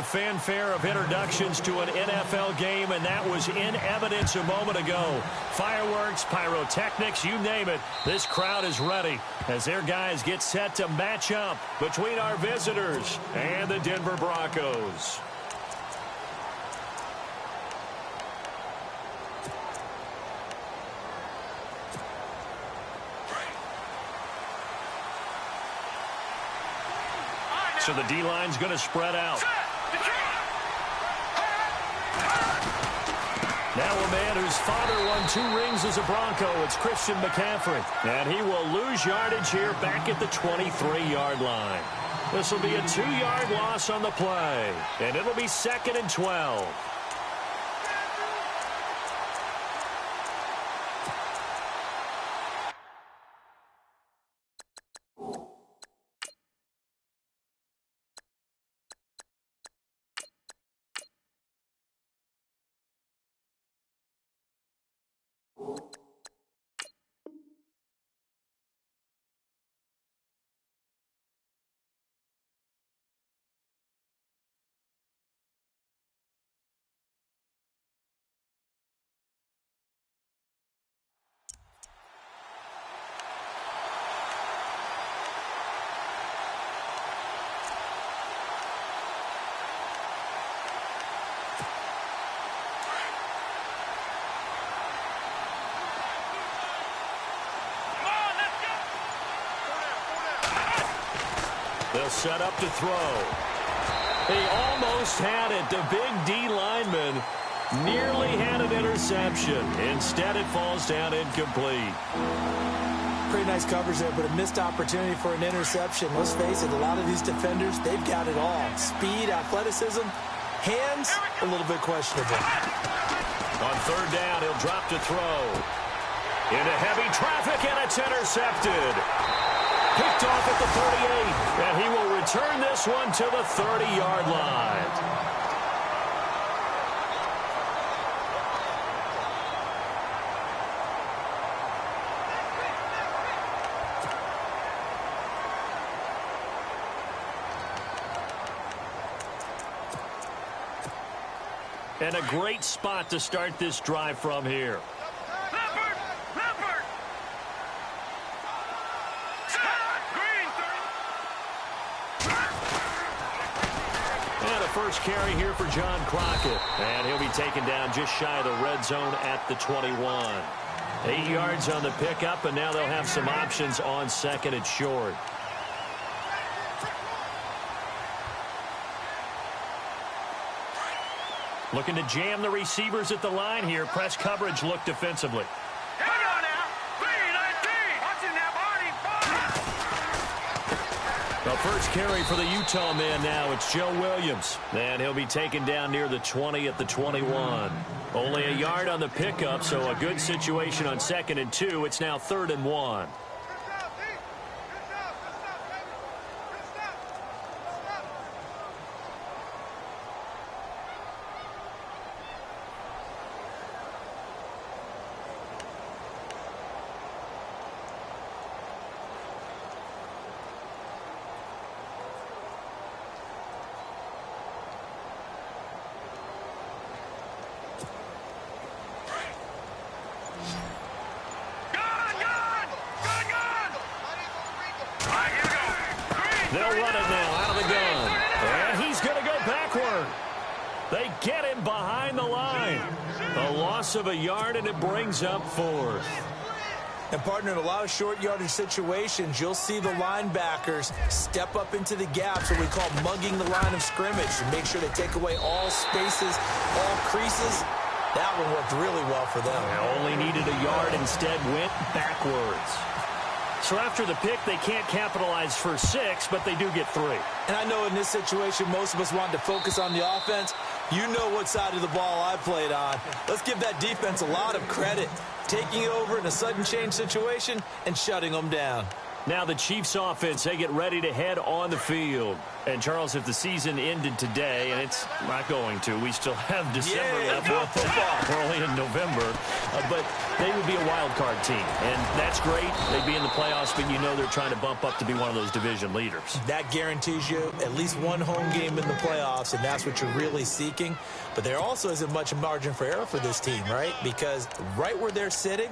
the fanfare of introductions to an NFL game, and that was in evidence a moment ago. Fireworks, pyrotechnics, you name it. This crowd is ready as their guys get set to match up between our visitors and the Denver Broncos. So the D-line's going to spread out. Now a man whose father won 2 rings as a Bronco. It's Christian McCaffrey. And he will lose yardage here back at the 23-yard line. This will be a 2-yard loss on the play. And it'll be 2nd and 12. They'll set up to throw. He almost had it. The big D lineman nearly had an interception. Instead, it falls down incomplete. Pretty nice coverage there, but a missed opportunity for an interception. Let's face it, a lot of these defenders, they've got it all. Speed, athleticism, hands, a little bit questionable. On 3rd down, he'll drop to throw. Into heavy traffic, and it's intercepted. Picked off at the 38, and he will return this one to the 30-yard line. And a great spot to start this drive from here. First carry here for John Crockett. And he'll be taken down just shy of the red zone at the 21. 8 yards on the pickup, and now they'll have some options on 2nd and short. Looking to jam the receivers at the line here. Press coverage look defensively. The first carry for the Utah man now, it's Joe Williams. And he'll be taken down near the 20 at the 21. Only a yard on the pickup, so a good situation on 2nd and 2. It's now 3rd and 1. They'll run it now out of the gun. And he's going to go backward. They get him behind the line. A loss of a yard, and it brings up 4th. And, partner, in a lot of short yardage situations, you'll see the linebackers step up into the gaps, what we call mugging the line of scrimmage, and make sure they take away all spaces, all creases. That one worked really well for them. Only needed a yard, instead went backwards. So after the pick, they can't capitalize for 6, but they do get 3. And I know in this situation, most of us want to focus on the offense. You know what side of the ball I played on. Let's give that defense a lot of credit, taking it over in a sudden change situation and shutting them down. Now the Chiefs offense, they get ready to head on the field. And, Charles, if the season ended today, and it's not going to, we still have December left. We're only in November. But they would be a wild card team. And that's great. They'd be in the playoffs, but you know they're trying to bump up to be one of those division leaders. That guarantees you at least one home game in the playoffs, and that's what you're really seeking. But there also isn't much margin for error for this team, right? Because right where they're sitting,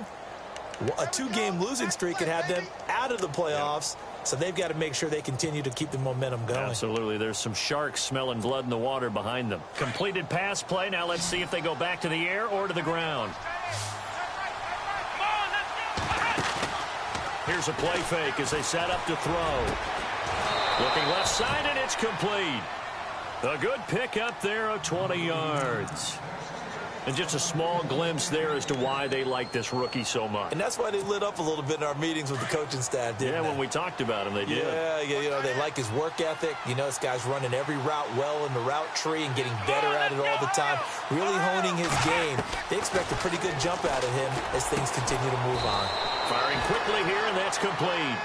a 2-game losing streak could have them out of the playoffs. So they've got to make sure they continue to keep the momentum going. Absolutely. There's some sharks smelling blood in the water behind them. Completed pass play. Now let's see if they go back to the air or to the ground. Here's a play fake as they set up to throw. Looking left side, and it's complete. A good pickup there of 20 yards. And just a small glimpse there as to why they like this rookie so much. And that's why they lit up a little bit in our meetings with the coaching staff, didn't they? When we talked about him, they did. Yeah, you know, they like his work ethic. You know, this guy's running every route well in the route tree and getting better at it all the time, really honing his game. They expect a pretty good jump out of him as things continue to move on. Firing quickly here, and that's complete.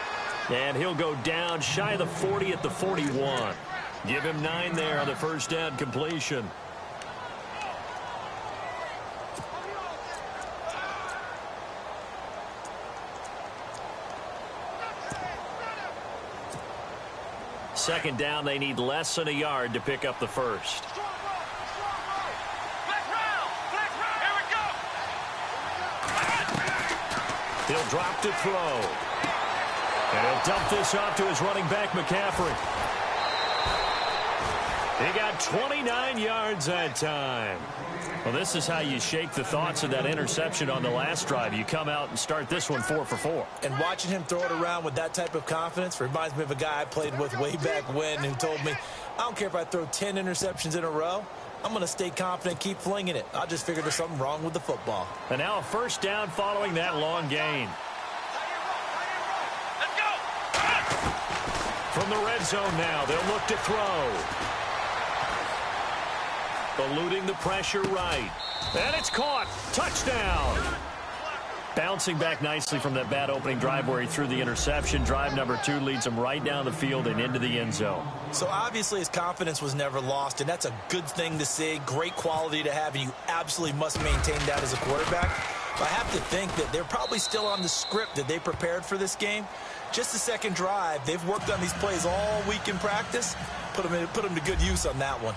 And he'll go down shy of the 40 at the 41. Give him 9 there on the first down completion. Second down, they need less than a yard to pick up the first. He'll drop to throw. And he'll dump this off to his running back, McCaffrey. He got 29 yards that time. Well, this is how you shake the thoughts of that interception on the last drive. You come out and start this one 4 for 4. And watching him throw it around with that type of confidence reminds me of a guy I played with way back when who told me, I don't care if I throw 10 interceptions in a row. I'm going to stay confident, keep flinging it. I just figured there's something wrong with the football. And now a first down following that long gain. Let's go. From the red zone now, they'll look to throw. Eluding the pressure right. And it's caught. Touchdown. Bouncing back nicely from that bad opening drive where he threw the interception. Drive number 2 leads him right down the field and into the end zone. So obviously his confidence was never lost, and that's a good thing to see. Great quality to have, and you absolutely must maintain that as a quarterback. But I have to think that they're probably still on the script that they prepared for this game. Just the second drive, they've worked on these plays all week in practice. Put them to good use on that one.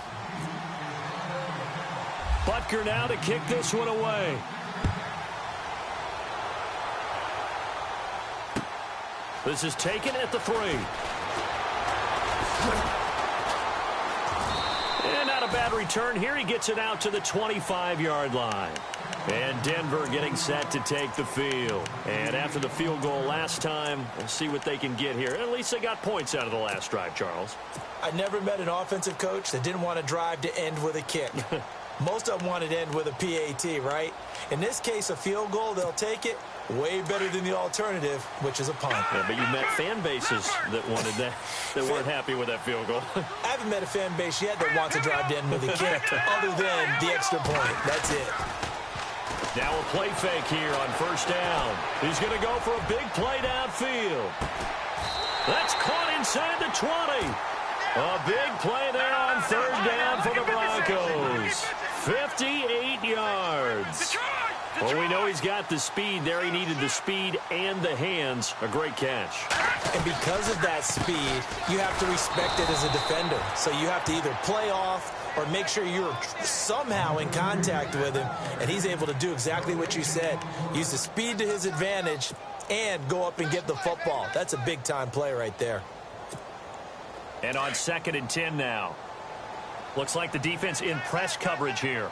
Butker now to kick this one away. This is taken at the 3. And not a bad return here. He gets it out to the 25-yard line. And Denver getting set to take the field. And after the field goal last time, we'll see what they can get here. At least they got points out of the last drive, Charles. I never met an offensive coach that didn't want to drive to end with a kick. Most of them want it to end with a PAT, right? In this case, a field goal, they'll take it. Way better than the alternative, which is a punt. Yeah, but you met fan bases that wanted that, that weren't happy with that field goal. I haven't met a fan base yet that wants to drive to end with a kick, other than the extra point. That's it. Now a play fake here on first down. He's going to go for a big play downfield. That's caught inside the 20. A big play there on third down for the Broncos. 58 yards. Well, we know he's got the speed there. He needed the speed and the hands. A great catch. And because of that speed, you have to respect it as a defender. So you have to either play off or make sure you're somehow in contact with him. And he's able to do exactly what you said. Use the speed to his advantage and go up and get the football. That's a big-time play right there. And on 2nd and 10 now. Looks like the defense in press coverage here.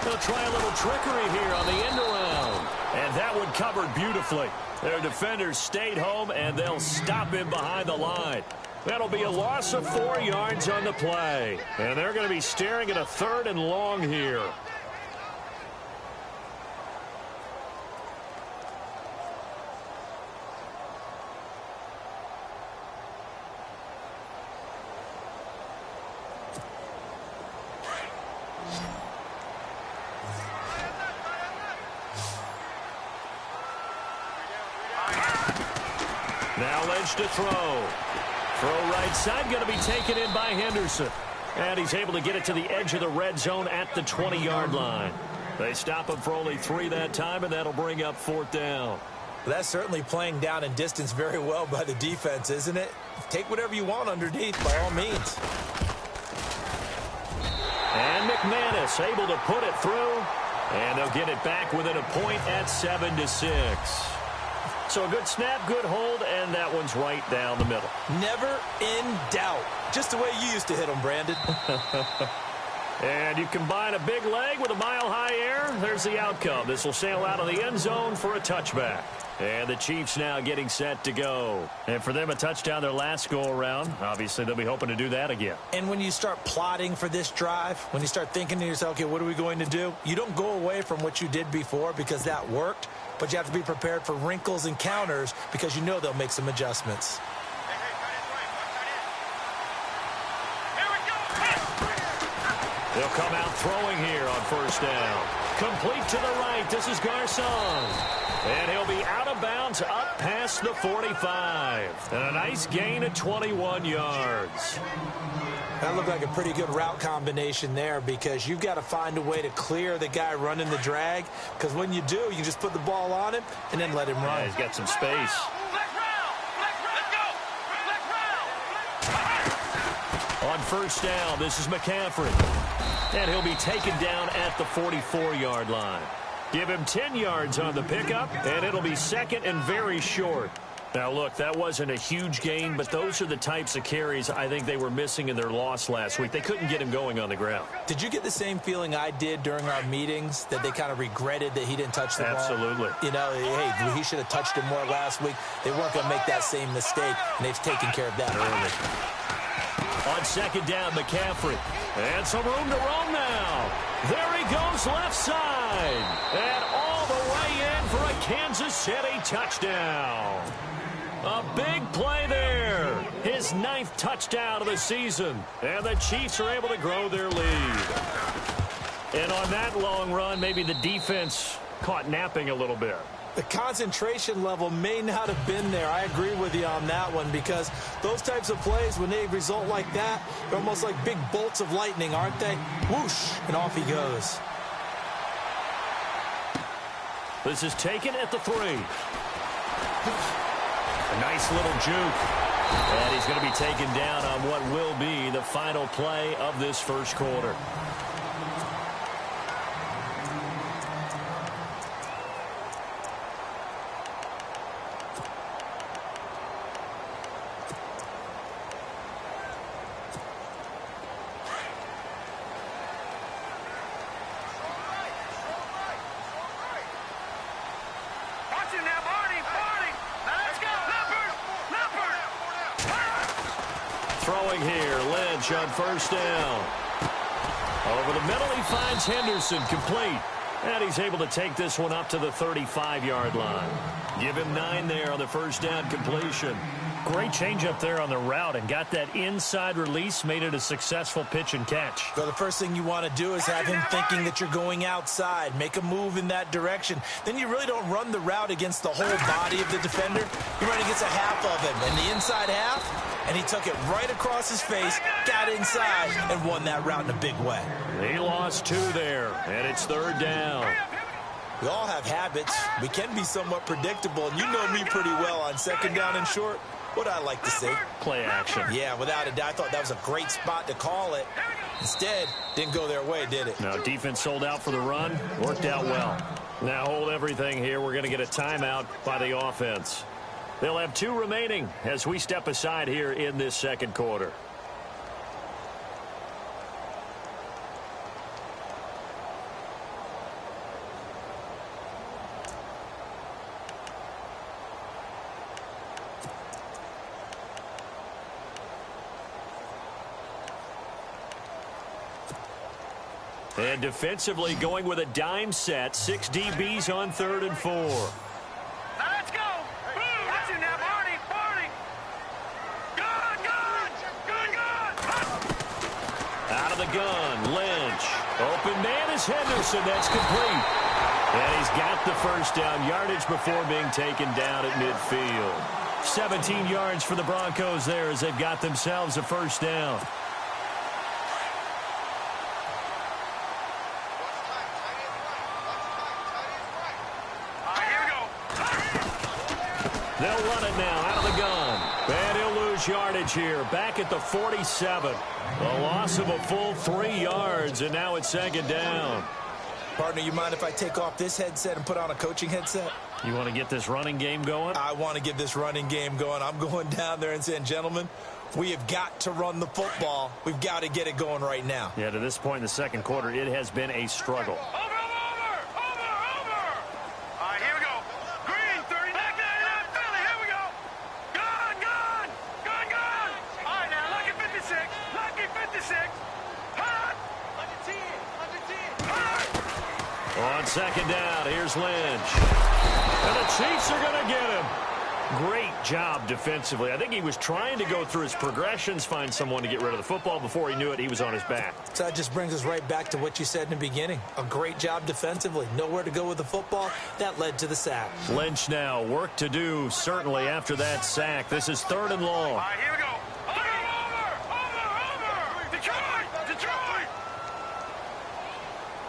They'll try a little trickery here on the end around. And that one covered beautifully. Their defenders stayed home, and they'll stop him behind the line. That'll be a loss of 4 yards on the play. And they're going to be staring at a 3rd and long here. Now Lynch to throw. Throw right side, going to be taken in by Henderson. And he's able to get it to the edge of the red zone at the 20-yard line. They stop him for only 3 that time, and that'll bring up 4th down. That's certainly playing down and distance very well by the defense, isn't it? Take whatever you want underneath, by all means. And McManus able to put it through. And they'll get it back within a point at 7-6. So a good snap, good hold, and that one's right down the middle. Never in doubt. Just the way you used to hit them, Brandon. And you combine a big leg with a mile-high air, there's the outcome. This will sail out of the end zone for a touchback. And the Chiefs now getting set to go. And for them, a touchdown their last go-around. Obviously, they'll be hoping to do that again. And when you start plotting for this drive, when you start thinking to yourself, okay, what are we going to do? You don't go away from what you did before because that worked. But you have to be prepared for wrinkles and counters because you know they'll make some adjustments. They'll come out throwing here on 1st down. Complete to the right. This is Garcon. And he'll be out of bounds up past the 45. And a nice gain of 21 yards. That looked like a pretty good route combination there because you've got to find a way to clear the guy running the drag. Because when you do, you can just put the ball on him and then let him run. Yeah, he's got some space. On 1st down, this is McCaffrey. And he'll be taken down at the 44-yard line. Give him 10 yards on the pickup, and it'll be 2nd and very short. Now, look, that wasn't a huge gain, but those are the types of carries I think they were missing in their loss last week. They couldn't get him going on the ground. Did you get the same feeling I did during our meetings, that they kind of regretted that he didn't touch the ball? Absolutely. You know, hey, he should have touched it more last week. They weren't going to make that same mistake, and they've taken care of that early. On 2nd down, McCaffrey. And some room to roam now. There he goes left side. And all the way in for a Kansas City touchdown. A big play there. His 9th touchdown of the season. And the Chiefs are able to grow their lead. And on that long run, maybe the defense caught napping a little bit. The concentration level may not have been there. I agree with you on that one because those types of plays, when they result like that, they're almost like big bolts of lightning, aren't they? Whoosh, and off he goes. This is taken at the 3. A nice little juke. And he's going to be taken down on what will be the final play of this 1st quarter. Throwing here, Lynch on 1st down. Over the middle, he finds Henderson, complete. And he's able to take this one up to the 35-yard line. Give him 9 there on the 1st down completion. Great change up there on the route and got that inside release, made it a successful pitch and catch. So the first thing you want to do is have him thinking that you're going outside. Make a move in that direction. Then you really don't run the route against the whole body of the defender. You run against a half of him, and the inside half, and he took it right across his face, got inside, and won that route in a big way. He lost 2 there, and it's 3rd down. We all have habits. We can be somewhat predictable, and you know me pretty well on 2nd down and short. What I like to see. Play action. Yeah, without a doubt. I thought that was a great spot to call it. Instead, didn't go their way, did it? No, defense sold out for the run. Worked out well. Now hold everything here. We're going to get a timeout by the offense. They'll have 2 remaining as we step aside here in this 2nd quarter. And defensively going with a dime set. 6 DBs on 3rd and 4. Let's go. Watch it now, Barney. Good. Out of the gun, Lynch. Open man is Henderson. That's complete. And he's got the 1st down yardage before being taken down at midfield. 17 yards for the Broncos there as they've got themselves a first down. Here we go. They'll run it now out of the gun. And he'll lose yardage here. Back at the 47. A loss of a full 3 yards, and now it's second down. Partner, you mind if I take off this headset and put on a coaching headset? You want to get this running game going? I want to get this running game going. I'm going down there and saying, gentlemen, we have got to run the football. We've got to get it going right now. Yeah, to this point in the second quarter, it has been a struggle. Over. Here we go. Green, 30. Back there, Philly. Here we go. Gone. All right, now, lucky 56. Hot. Under 10. Hot. On second down, here's Lynch. And the Chiefs are going to get him. Great job defensively. I think he was trying to go through his progressions, find someone to get rid of the football. Before he knew it, he was on his back. So that just brings us right back to what you said in the beginning. A great job defensively. Nowhere to go with the football. That led to the sack. Lynch now, work to do, certainly after that sack. This is 3rd and long. All right, here we go. Over. Detroit.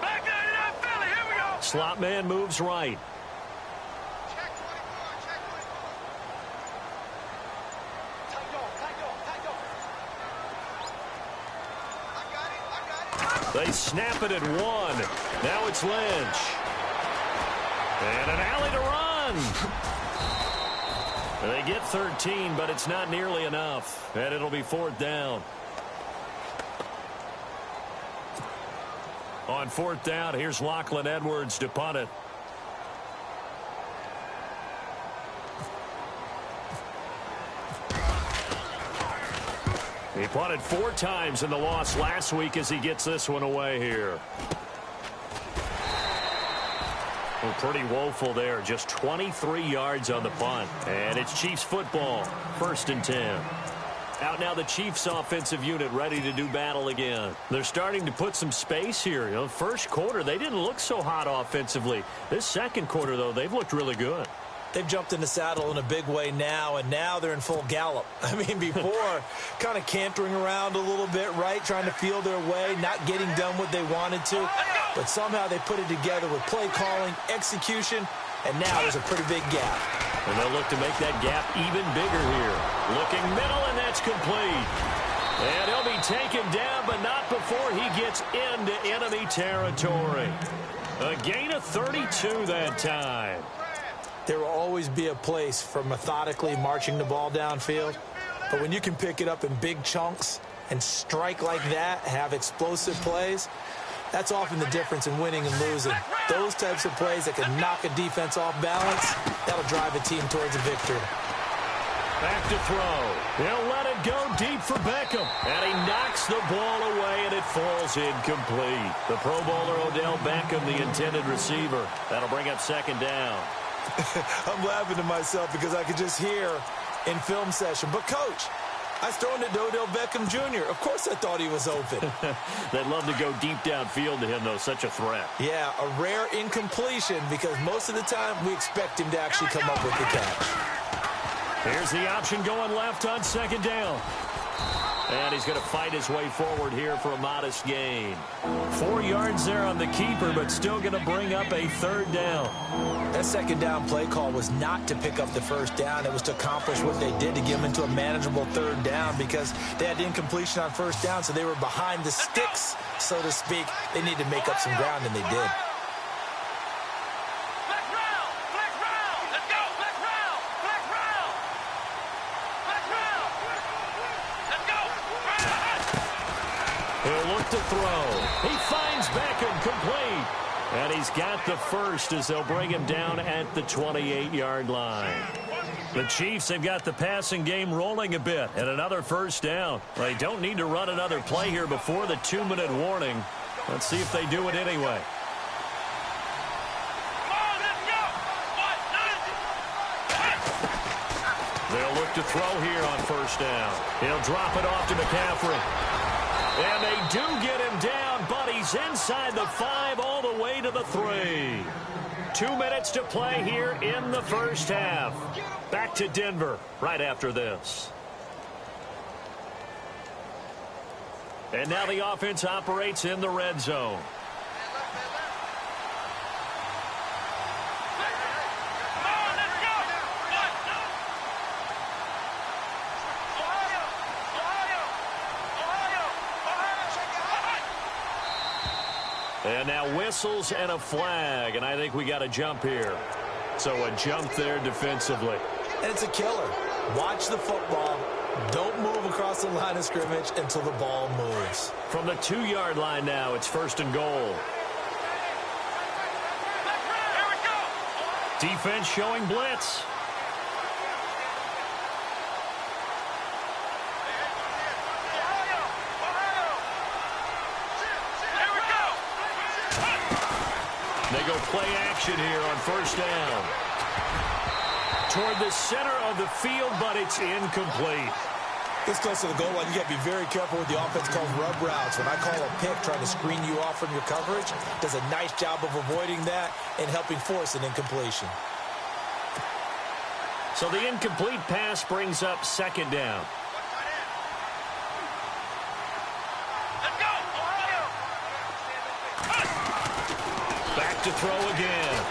Back there, Philly. Here we go. Slot man moves right. They snap it at 1. Now it's Lynch. And an alley to run. They get 13, but it's not nearly enough. And it'll be 4th down. On 4th down, here's Lachlan Edwards to punt it. He punted 4 times in the loss last week as he gets this one away here. Well, pretty woeful there. Just 23 yards on the punt. And it's Chiefs football. 1st and 10. Out now the Chiefs offensive unit ready to do battle again. They're starting to put some space here. You know, first quarter, they didn't look so hot offensively. This second quarter, though, they've looked really good. They've jumped in the saddle in a big way now, and now they're in full gallop. I mean, before, kind of cantering around a little bit, right, trying to feel their way, not getting done what they wanted to. But somehow they put it together with play calling, execution, and now there's a pretty big gap. And they'll look to make that gap even bigger here. Looking middle, and that's complete. And he'll be taken down, but not before he gets into enemy territory. A gain of 32 that time. There will always be a place for methodically marching the ball downfield. But when you can pick it up in big chunks and strike like that, have explosive plays, that's often the difference in winning and losing. Those types of plays that can knock a defense off balance, that'll drive a team towards a victory. Back to throw. He'll let it go deep for Beckham. And he knocks the ball away, and it falls incomplete. The Pro Bowler Odell Beckham, the intended receiver. That'll bring up second down. I'm laughing to myself because I could just hear in film session, but coach, I was throwing it to Odell Beckham Jr. Of course I thought he was open. They'd love to go deep downfield to him, though. Such a threat. Yeah, a rare incompletion because most of the time we expect him to actually come up with the catch. Here's the option going left on second down. And he's going to fight his way forward here for a modest gain. 4 yards there on the keeper, but still going to bring up a 3rd down. That second down play call was not to pick up the first down. It was to accomplish what they did to get them into a manageable 3rd down because they had incompletion on first down, so they were behind the sticks, so to speak. They needed to make up some ground, and they did. He'll look to throw. He finds Beckham complete. And he's got the first as they'll bring him down at the 28-yard line. The Chiefs have got the passing game rolling a bit and another first down. They don't need to run another play here before the 2-minute warning. Let's see if they do it anyway. They'll look to throw here on first down. He'll drop it off to McCaffrey. And they do get him down, but he's inside the 5 all the way to the 3. 2 minutes to play here in the first half. Back to Denver right after this. And now the offense operates in the red zone. And now whistles and a flag, and I think we got a jump here. So a jump there defensively. And it's a killer. Watch the football. Don't move across the line of scrimmage until the ball moves. From the 2-yard line now, it's 1st and goal. Defense showing blitz. They go play action here on 1st down. Toward the center of the field, but it's incomplete. This close to the goal line, you got to be very careful with the offense calls rub routes. When I call a pick, trying to screen you off from your coverage, does a nice job of avoiding that and helping force an incompletion. So the incomplete pass brings up 2nd down. Back to throw again.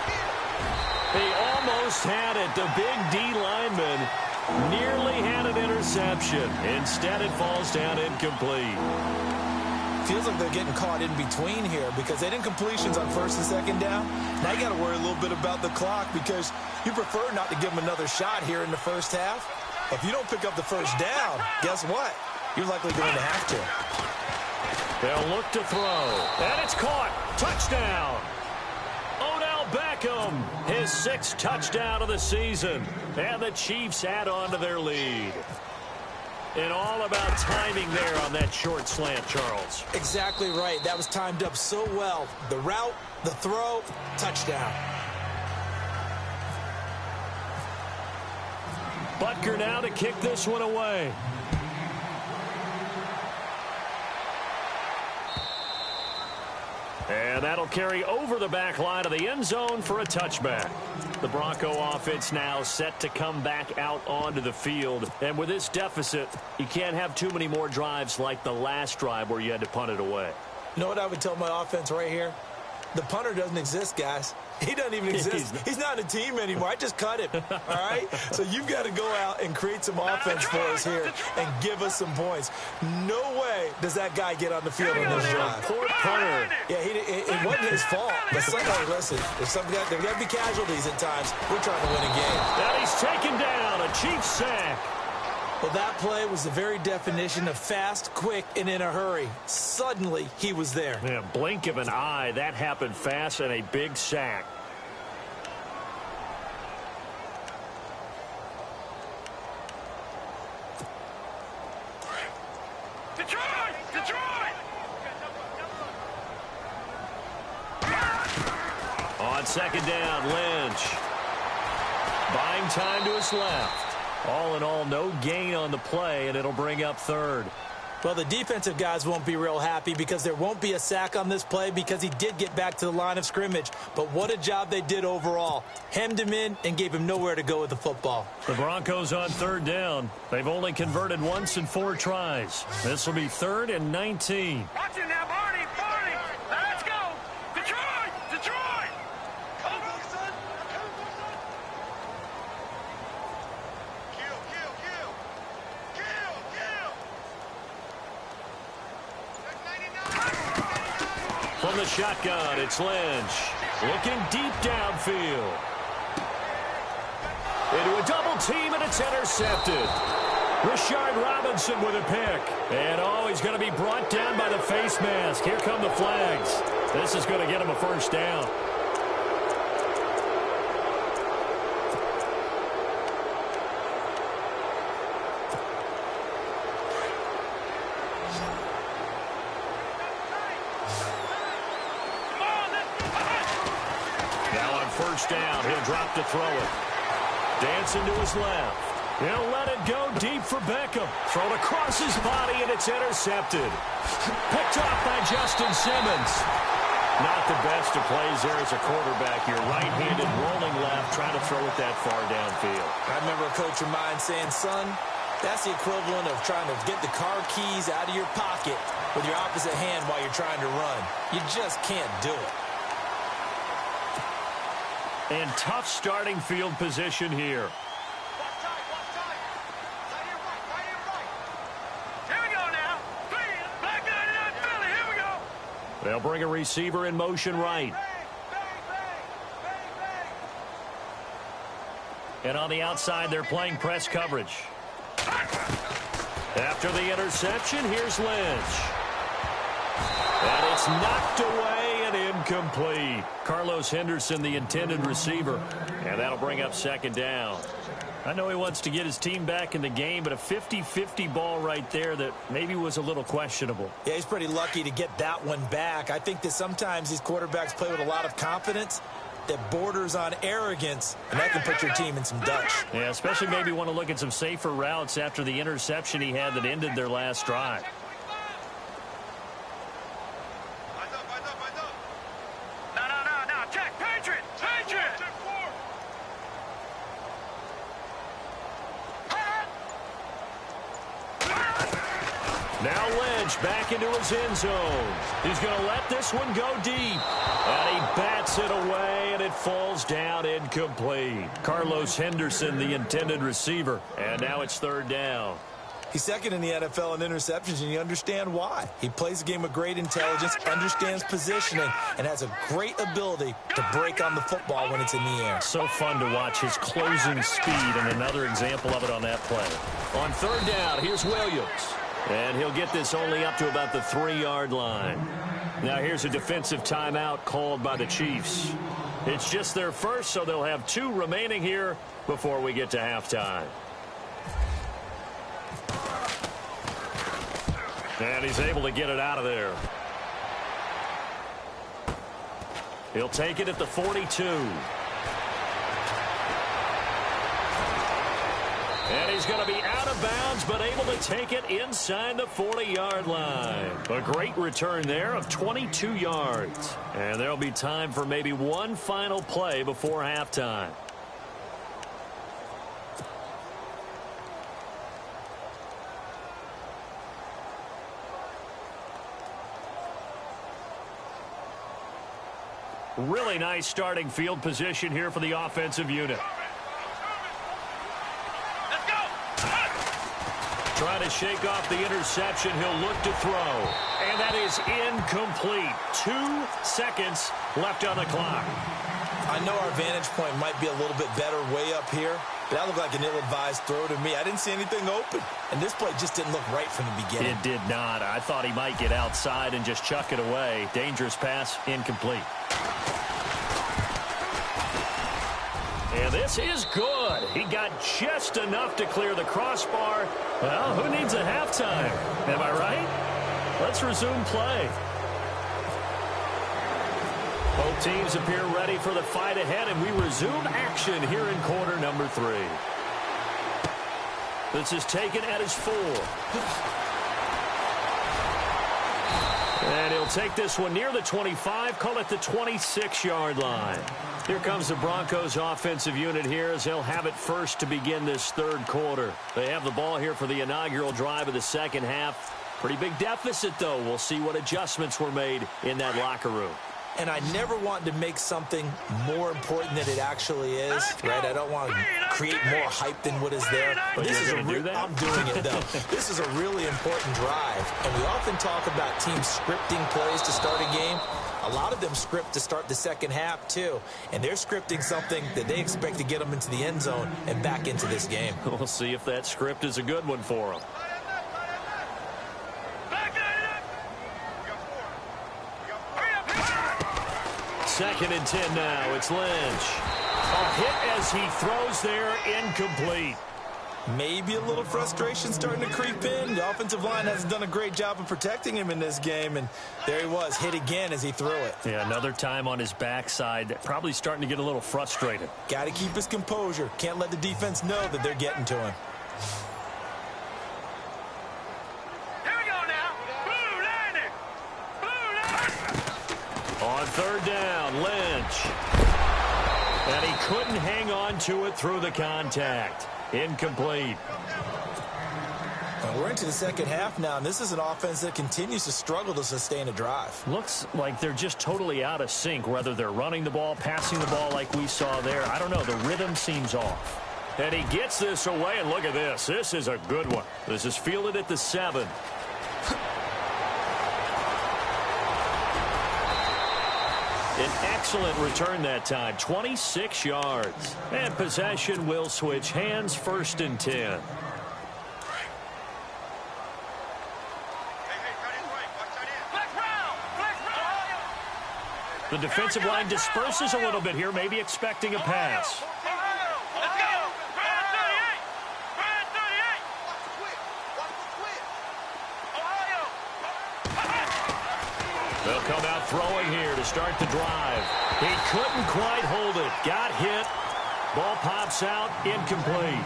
He almost had it. The big D lineman nearly had an interception. Instead, it falls down incomplete. Feels like they're getting caught in between here because they did incompletions on 1st and 2nd down. Now you got to worry a little bit about the clock because you prefer not to give them another shot here in the first half. If you don't pick up the 1st down, guess what? You're likely going to have to. They'll look to throw. And it's caught. Touchdown. Beckham, his 6th touchdown of the season. And the Chiefs add on to their lead. And all about timing there on that short slant, Charles. Exactly right. That was timed up so well. The route, the throw, touchdown. Butker now to kick this one away. And that'll carry over the back line of the end zone for a touchback. The Bronco offense now set to come back out onto the field. And with this deficit, you can't have too many more drives like the last drive where you had to punt it away. You know what I would tell my offense right here? The punter doesn't exist, guys. He doesn't even exist. He's not a team anymore. I just cut him, all right? So you've got to go out and create some offense for us here and give us some points. No way does that guy get on the field on this drive. Poor punter. Yeah, it wasn't his fault. But somebody, listen, there's got to be casualties at times. We're trying to win a game. And he's taken down. A Chiefs sack. Well, that play was the very definition of fast, quick, and in a hurry. Suddenly, he was there. Yeah, blink of an eye. That happened fast and a big sack. Detroit! Detroit! On 2nd down, Lynch. Buying time to his left. All in all, no gain on the play, and it'll bring up 3rd. Well, the defensive guys won't be real happy because there won't be a sack on this play because he did get back to the line of scrimmage. But what a job they did overall. Hemmed him in and gave him nowhere to go with the football. The Broncos on 3rd down. They've only converted once in 4 tries. This will be 3rd and 19. Watch it now, Barney! Barney! Let's go! Detroit! Detroit! Come on, son! Kill, kill, kill! Kill, kill! From the shotgun, it's Lynch. Looking deep downfield. Into a double team, and it's intercepted. Rashard Robinson with a pick. And, he's going to be brought down by the face mask. Here come the flags. This is going to get him a 1st down. Now on 1st down, he'll drop to throw it. Dancing to his left. He'll let it go deep for Beckham. Thrown across his body, and it's intercepted. Picked off by Justin Simmons. Not the best of plays there as a quarterback. You're right-handed, rolling left, trying to throw it that far downfield. I remember a coach of mine saying, son, that's the equivalent of trying to get the car keys out of your pocket with your opposite hand while you're trying to run. You just can't do it. And tough starting field position here. They'll bring a receiver in motion right. And on the outside, they're playing press coverage. After the interception, here's Lynch. And it's knocked away and incomplete. Carlos Henderson, the intended receiver. And that'll bring up second down. I know he wants to get his team back in the game, but a 50-50 ball right there that maybe was a little questionable. Yeah, he's pretty lucky to get that one back. I think that sometimes these quarterbacks play with a lot of confidence that borders on arrogance, and that can put your team in some Dutch. Yeah, especially maybe want to look at some safer routes after the interception he had that ended their last drive. Now Lynch back into his end zone. He's going to let this one go deep. And he bats it away, and it falls down incomplete. Carlos Henderson, the intended receiver. And now it's third down. He's second in the NFL in interceptions, and you understand why. He plays the game with great intelligence, understands positioning, and has a great ability to break on the football when it's in the air. So fun to watch his closing speed, and another example of it on that play. On third down, here's Williams. And he'll get this only up to about the 3-yard line. Now here's a defensive timeout called by the Chiefs. It's just their first, so they'll have 2 remaining here before we get to halftime. And he's able to get it out of there. He'll take it at the 42. And he's going to be out of bounds, but able to take it inside the 40-yard line. A great return there of 22 yards. And there'll be time for maybe one final play before halftime. Really nice starting field position here for the offensive unit. Trying to shake off the interception. He'll look to throw. And that is incomplete. 2 seconds left on the clock. I know our vantage point might be a little bit better way up here, but that looked like an ill-advised throw to me. I didn't see anything open. And this play just didn't look right from the beginning. It did not. I thought he might get outside and just chuck it away. Dangerous pass, incomplete. And this is good. He got just enough to clear the crossbar. Well, who needs a halftime? Am I right? Let's resume play. Both teams appear ready for the fight ahead, and we resume action here in quarter number 3. This is taken at his 4. And he'll take this one near the 25, call it the 26-yard line. Here comes the Broncos offensive unit here as they'll have it first to begin this third quarter. They have the ball here for the inaugural drive of the second half. Pretty big deficit, though. We'll see what adjustments were made in that locker room. And I never want to make something more important than it actually is, right? I don't want to create more hype than what is there. But this is I'm doing it, though. This is a really important drive. And we often talk about teams scripting plays to start a game. A lot of them script to start the second half, too. And they're scripting something that they expect to get them into the end zone and back into this game. We'll see if that script is a good one for them. Second and 10 now. It's Lynch. A hit as he throws there, incomplete. Maybe a little frustration starting to creep in. The offensive line hasn't done a great job of protecting him in this game, and there he was, hit again as he threw it. Yeah, another time on his backside, probably starting to get a little frustrated. Got to keep his composure. Can't let the defense know that they're getting to him. Here we go now. Blue line. On third down, Lynch. And he couldn't hang on to it through the contact. Incomplete. We're into the second half now, and this is an offense that continues to struggle to sustain a drive. Looks like they're just totally out of sync, whether they're running the ball, passing the ball like we saw there. I don't know. The rhythm seems off. And he gets this away, and look at this. This is a good one. This is fielded at the 7. An excellent return that time, 26 yards. And possession will switch hands, 1st and 10. The defensive line disperses a little bit here, maybe expecting a pass. They'll come out throwing here to start the drive. He couldn't quite hold it. Got hit. Ball pops out. Incomplete.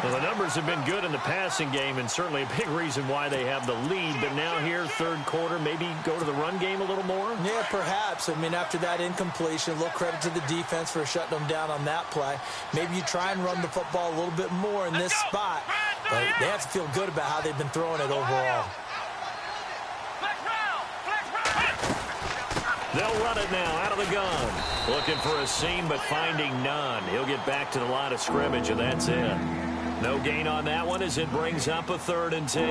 Well, the numbers have been good in the passing game, and certainly a big reason why they have the lead. But now here, third quarter, maybe go to the run game a little more? Yeah, perhaps. I mean, after that incompletion, a little credit to the defense for shutting them down on that play. Maybe you try and run the football a little bit more in this spot. But they have to feel good about how they've been throwing it overall. They'll run it now out of the gun. Looking for a seam, but finding none. He'll get back to the line of scrimmage, and that's it. No gain on that one as it brings up a 3rd and 10.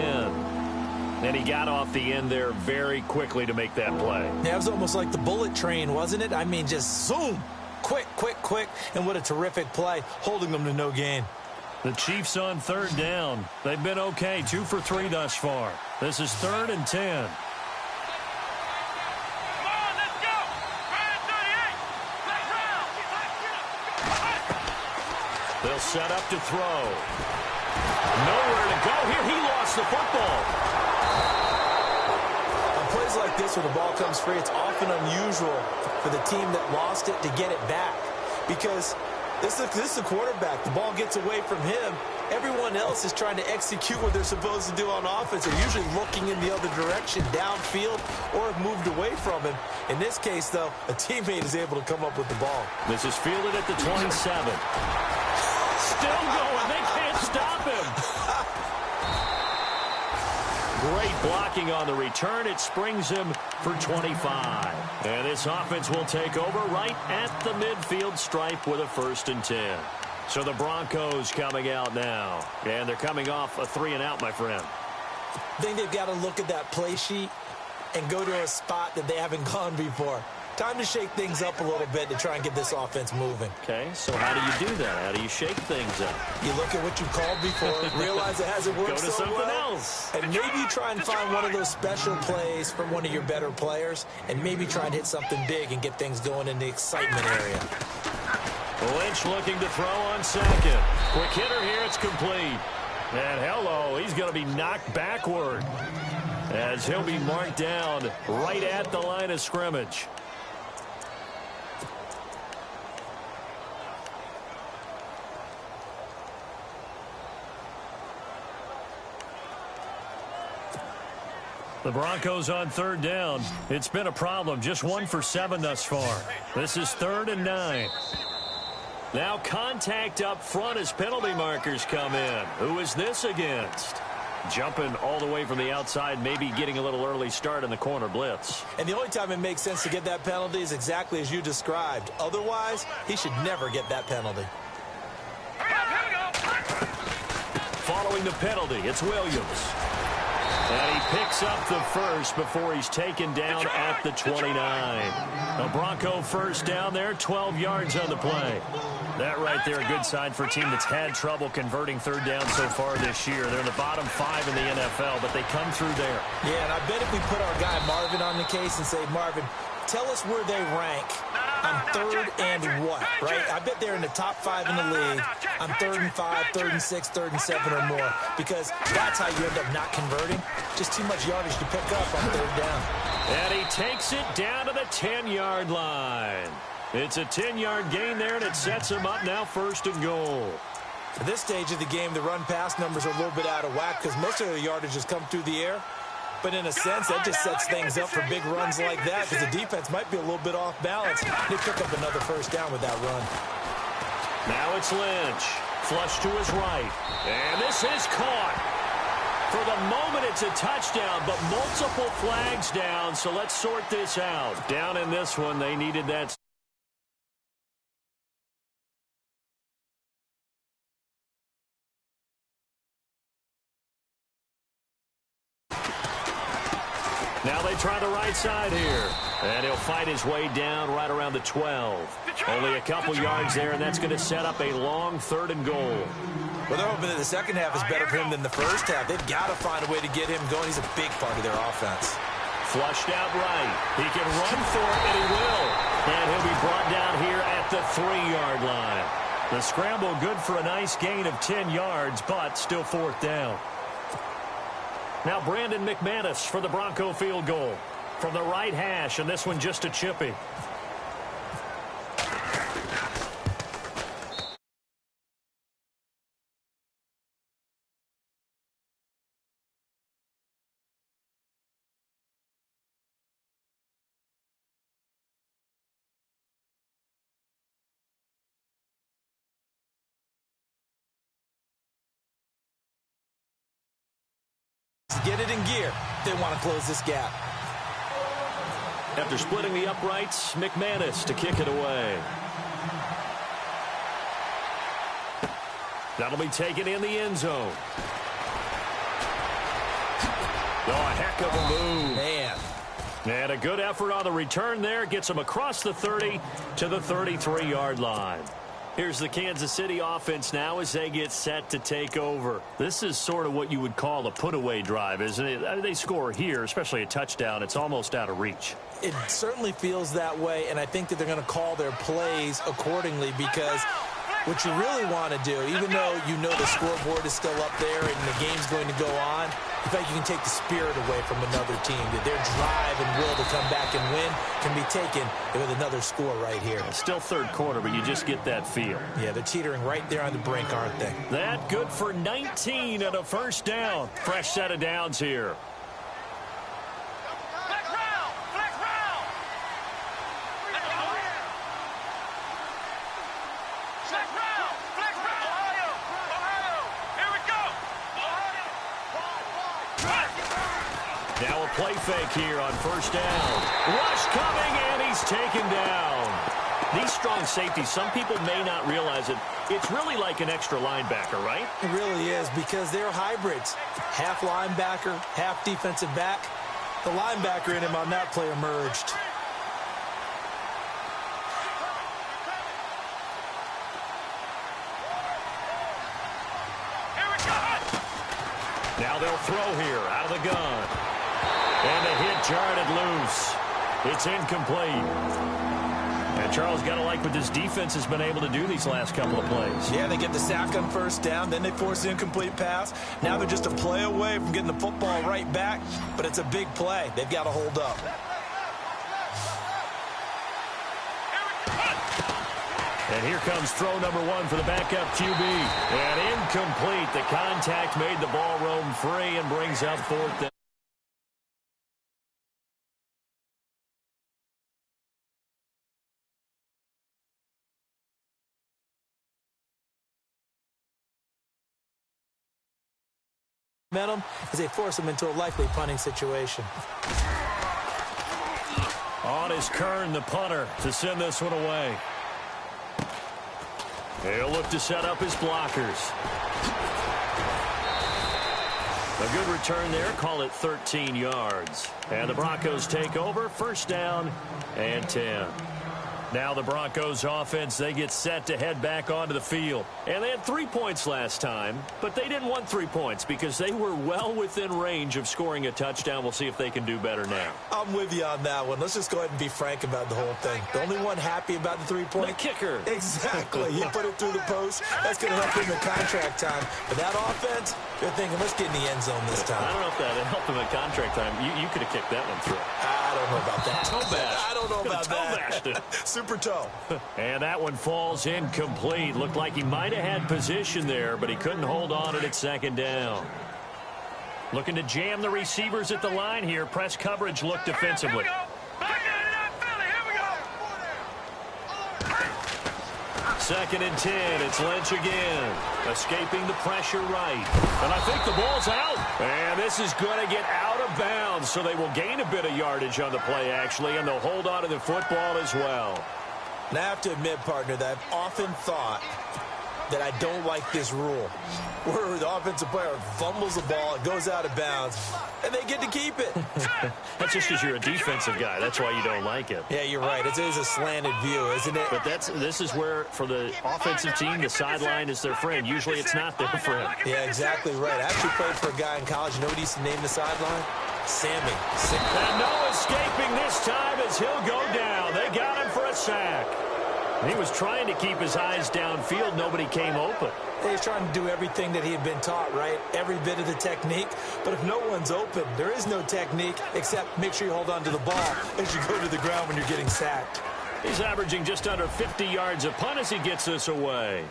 And he got off the end there very quickly to make that play. Yeah, it was almost like the bullet train, wasn't it? I mean, just zoom. Quick, quick, quick. And what a terrific play, holding them to no gain. The Chiefs on 3rd down. They've been okay, 2 for 3 thus far. This is 3rd and 10. They'll set up to throw. Nowhere to go here. He lost the football. On plays like this where the ball comes free, it's often unusual for the team that lost it to get it back. Because this is the quarterback. The ball gets away from him. Everyone else is trying to execute what they're supposed to do on offense. They're usually looking in the other direction, downfield, or have moved away from him. In this case, though, a teammate is able to come up with the ball. This is fielded at the 27. Still going. They can't stop him. Great blocking on the return. It springs him for 25. And this offense will take over right at the midfield stripe with a 1st and 10. So the Broncos coming out now. And they're coming off a 3-and-out, my friend. I think they've got to look at that play sheet and go to a spot that they haven't gone before. Time to shake things up a little bit to try and get this offense moving. Okay, so how do you do that? How do you shake things up? You look at what you called before, realize it hasn't worked so so well, else. And maybe you try and find one of those special plays from one of your better players, and maybe try and hit something big and get things going in the excitement area. Lynch looking to throw on 2nd. Quick hitter here, it's complete. And hello, he's going to be knocked backward as he'll be marked down right at the line of scrimmage. The Broncos on 3rd down. It's been a problem. Just 1 for 7 thus far. This is 3rd and 9. Now contact up front as penalty markers come in. Who is this against? Jumping all the way from the outside, maybe getting a little early start in the corner blitz. And the only time it makes sense to get that penalty is exactly as you described. Otherwise, he should never get that penalty. Following the penalty, it's Williams. And he picks up the 1st before he's taken down at the 29. A Bronco 1st down there, 12 yards on the play. That right there, a good sign for a team that's had trouble converting 3rd down so far this year. They're in the bottom 5 in the NFL, but they come through there. Yeah, and I bet if we put our guy Marvin on the case and say, Marvin, tell us where they rank on 3rd and what, right? I bet they're in the top 5 in the league on 3rd and 5, 3rd and 6, 3rd and 7 or more, because that's how you end up not converting. Just too much yardage to pick up on 3rd down. And he takes it down to the 10-yard line. It's a 10-yard gain there, and it sets him up now 1st and goal. At this stage of the game, the run-pass numbers are a little bit out of whack because most of the yardage has come through the air. But in a sense, that just sets things up for big runs like that because the defense might be a little bit off balance. They pick up another first down with that run. Now it's Lynch. Flush to his right. And this is caught. For the moment, it's a touchdown, but multiple flags down, so let's sort this out. Down in this one, they needed that. Now they try the right side here. And he'll fight his way down right around the 12. Only a couple yards there, and that's going to set up a long 3rd and goal. Well, they're hoping that the second half is better for him than the first half. They've got to find a way to get him going. He's a big part of their offense. Flushed out right. He can run for it, and he will. And he'll be brought down here at the 3-yard line. The scramble good for a nice gain of 10 yards, but still 4th down. Now Brandon McManus for the Bronco field goal. From the right hash, and this one just a chippy. Get it in gear. They want to close this gap. After splitting the uprights, McManus to kick it away. That'll be taken in the end zone. Oh, a heck of a move. Man. And a good effort on the return there. Gets him across the 30 to the 33-yard line. Here's the Kansas City offense now as they get set to take over. This is sort of what you would call a put-away drive, isn't it? They score here, especially a touchdown. It's almost out of reach. It certainly feels that way, and I think that they're going to call their plays accordingly because what you really want to do, even though you know the scoreboard is still up there and the game's going to go on, in fact, you can take the spirit away from another team. That their drive and will to come back and win can be taken with another score right here. It's still 3rd quarter, but you just get that feel. Yeah, they're teetering right there on the brink, aren't they? That good for 19 and a first down. Fresh set of downs here. Now a play fake here on first down. Rush coming, and he's taken down. These strong safeties, some people may not realize it. It's really like an extra linebacker, right? It really is because they're hybrids. Half linebacker, half defensive back. The linebacker in him on that play emerged. Now they'll throw here out of the gun. And the hit jarred it loose. It's incomplete. And Charles, got to like what this defense has been able to do these last couple of plays. Yeah, they get the sack on first down, then they force the incomplete pass. Now they're just a play away from getting the football right back, but it's a big play. They've got to hold up. And here comes throw number 1 for the backup QB. And incomplete. The contact made the ball roam free and brings up 4th down. Momentum as they force him into a likely punting situation. On is Kern, the punter, to send this one away. He'll look to set up his blockers. A good return there. Call it 13 yards. And the Broncos take over. First down and 10. Now the Broncos offense, they get set to head back onto the field. And they had 3 points last time, but they didn't want 3 points because they were well within range of scoring a touchdown. We'll see if they can do better now. I'm with you on that one. Let's just go ahead and be frank about the whole thing. The only one happy about the 3-point. The kicker. Exactly. You put it through the post. That's going to help him in contract time. But that offense, they're thinking, let's get in the end zone this time. I don't know if that helped him in contract time. You could have kicked that one through. I don't know about that. Toe bash. I don't know about that. Toe Super toe. And that one falls incomplete. Looked like he might have had position there, but he couldn't hold on it at second down. Looking to jam the receivers at the line here. Press coverage look defensively. Second and 10. It's Lynch again. Escaping the pressure right. And I think the ball's out. And this is going to get out of bounds, so they will gain a bit of yardage on the play, actually, and they'll hold on to the football as well. And I have to admit, partner, that I've often thought that I don't like this rule, where the offensive player fumbles the ball, it goes out of bounds, and they get to keep it. That's just because you're a defensive guy. That's why you don't like it. Yeah, you're right. It is a slanted view, isn't it? But this is where, for the offensive team, the sideline is their friend. Usually it's not their friend. Yeah, exactly right. I actually played for a guy in college. You know what he used to name the sideline? Sammy. And no escaping this time as he'll go down. They got him for a sack. He was trying to keep his eyes downfield. Nobody came open. He's trying to do everything that he had been taught, right? Every bit of the technique. But if no one's open, there is no technique except make sure you hold on to the ball as you go to the ground when you're getting sacked. He's averaging just under 50 yards a punt as he gets this away.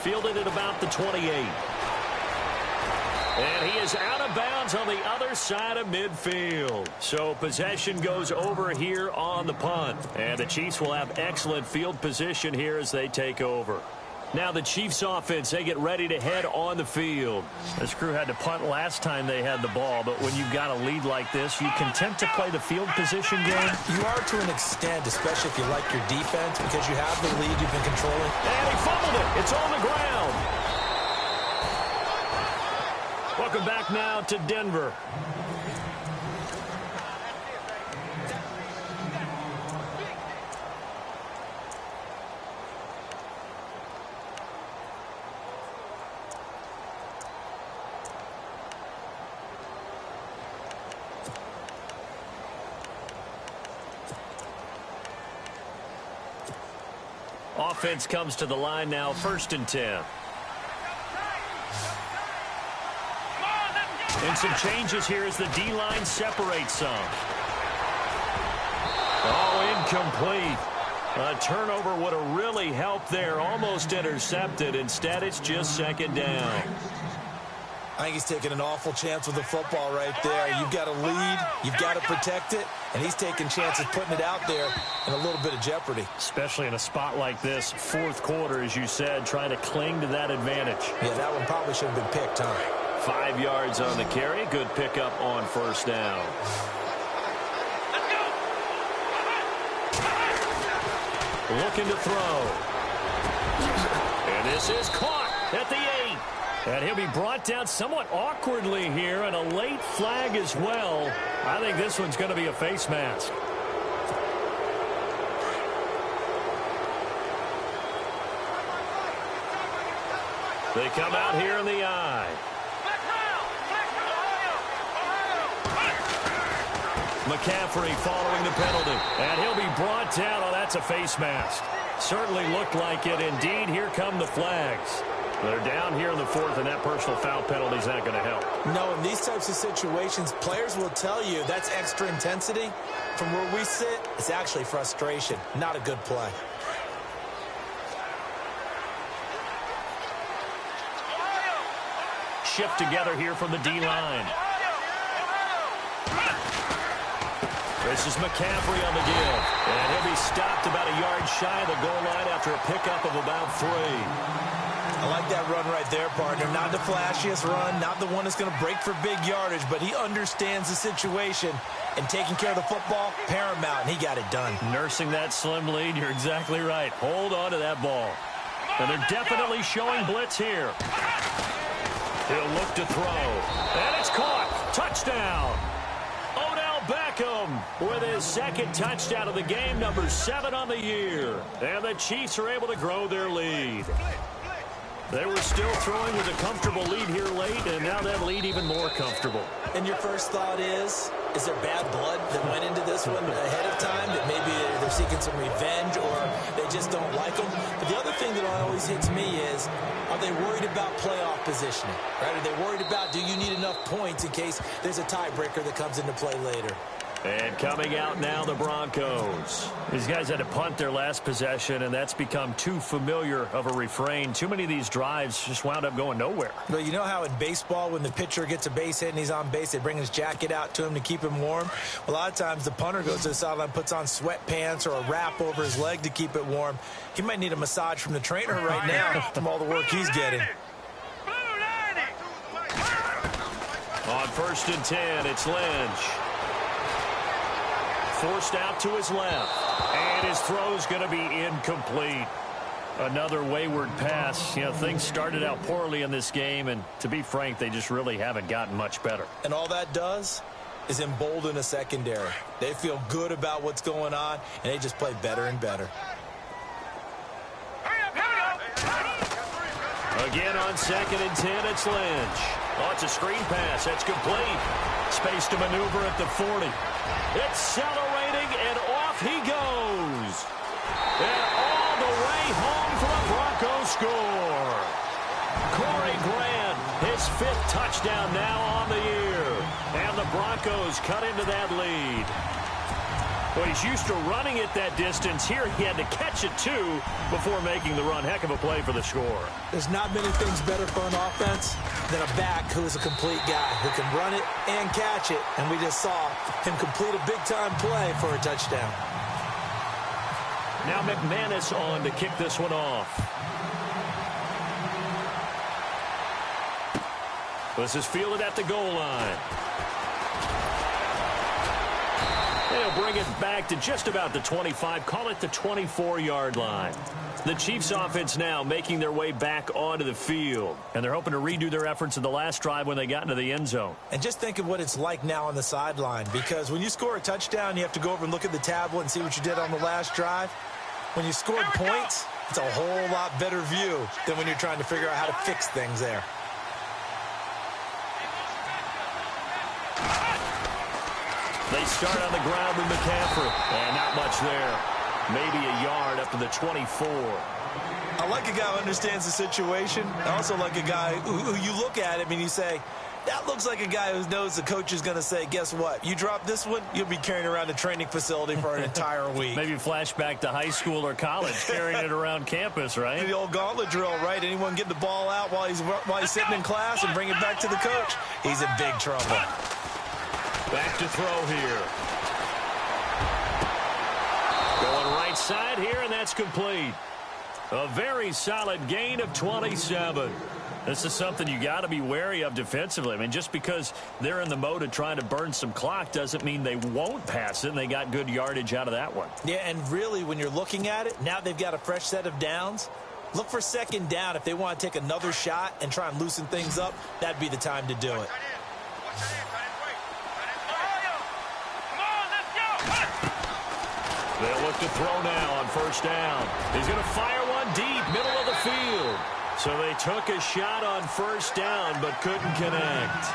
Fielded at about the 28. And he is out of bounds on the other side of midfield. So possession goes over here on the punt. And the Chiefs will have excellent field position here as they take over. Now the Chiefs offense, they get ready to head on the field. This crew had to punt last time they had the ball, but when you've got a lead like this, you content to play the field position game? You are to an extent, especially if you like your defense, because you have the lead you've been controlling. And he fumbled it. It's on the ground. Welcome back now to Denver. Offense comes to the line now, 1st and 10. And some changes here as the D-line separates some. Oh, incomplete. A turnover would have really helped there. Almost intercepted. Instead, it's just 2nd down. I think he's taking an awful chance with the football right there. You've got a lead. You've got to protect it. And he's taking chances putting it out there in a little bit of jeopardy. Especially in a spot like this, 4th quarter, as you said, trying to cling to that advantage. Yeah, that one probably should have been picked, huh? 5 yards on the carry. Good pickup on 1st down. Looking to throw. And this is caught at the 8. And he'll be brought down somewhat awkwardly here, and a late flag as well. I think this one's going to be a face mask. They come out here in the eye. McCaffrey following the penalty. And he'll be brought down. Oh, that's a face mask. Certainly looked like it. Indeed, here come the flags. They're down here in the 4th, and that personal foul penalty is not going to help. No, in these types of situations, players will tell you that's extra intensity. From where we sit, it's actually frustration. Not a good play. Shift together here from the D-line. This is McCaffrey on the give. And he'll be stopped about a yard shy of the goal line after a pickup of about 3. I like that run right there, partner. Not the flashiest run, not the one that's going to break for big yardage, but he understands the situation, and taking care of the football, paramount, and he got it done. Nursing that slim lead, you're exactly right. Hold on to that ball. And they're definitely showing blitz here. He'll look to throw. And it's caught. Touchdown. Odell Beckham with his 2nd touchdown of the game, number 7 on the year. And the Chiefs are able to grow their lead. They were still throwing with a comfortable lead here late, and now that lead even more comfortable. And your first thought is there bad blood that went into this one ahead of time, that maybe they're seeking some revenge or they just don't like them? But the other thing that always hits me is, are they worried about playoff positioning? Right? Are they worried about, do you need enough points in case there's a tiebreaker that comes into play later? And coming out now, the Broncos. These guys had to punt their last possession, and that's become too familiar of a refrain. Too many of these drives just wound up going nowhere. Well, you know how in baseball, when the pitcher gets a base hit and he's on base, they bring his jacket out to him to keep him warm? A lot of times the punter goes to the sideline, puts on sweatpants or a wrap over his leg to keep it warm. He might need a massage from the trainer right now from all the work he's getting. On 1st and 10, it's Lynch. Forced out to his left. And his throw's going to be incomplete. Another wayward pass. You know, things started out poorly in this game, and to be frank, they just really haven't gotten much better. And all that does is embolden a secondary. They feel good about what's going on, and they just play better and better. Again on 2nd and 10, it's Lynch. Oh, it's a screen pass. That's complete. Space to maneuver at the 40. Accelerating, and off he goes. And all the way home for the Broncos score. Corey Grant, his 5th touchdown now on the year. And the Broncos cut into that lead. Well, he's used to running it that distance. Here he had to catch it, too, before making the run. Heck of a play for the score. There's not many things better for an offense than a back who is a complete guy who can run it and catch it. And we just saw him complete a big-time play for a touchdown. Now McManus on to kick this one off. This is fielded at the goal line. They'll bring it back to just about the 25, call it the 24-yard line. The Chiefs offense now making their way back onto the field, and they're hoping to redo their efforts in the last drive when they got into the end zone. And just think of what it's like now on the sideline, because when you score a touchdown, you have to go over and look at the tablet and see what you did on the last drive. When you scored points, it's a whole lot better view than when you're trying to figure out how to fix things there. They start on the ground with McCaffrey. And not much there. Maybe a yard up to the 24. I like a guy who understands the situation. I also like a guy who you look at him and you say, that looks like a guy who knows the coach is going to say, guess what? You drop this one, you'll be carrying around a training facility for an entire week. Maybe flashback to high school or college, carrying it around campus, right? The old gauntlet drill, right? Anyone get the ball out while he's sitting in class and bring it back to the coach? He's in big trouble. Back to throw here. Going right side here, and that's complete. A very solid gain of 27. This is something you got to be wary of defensively. I mean, just because they're in the mode of trying to burn some clock doesn't mean they won't pass it, and they got good yardage out of that one. Yeah, and really, when you're looking at it, now they've got a fresh set of downs. Look for 2nd down. If they want to take another shot and try and loosen things up, that'd be the time to do it. They'll look to throw now on 1st down. He's going to fire one deep, middle of the field. So they took a shot on 1st down, but couldn't connect.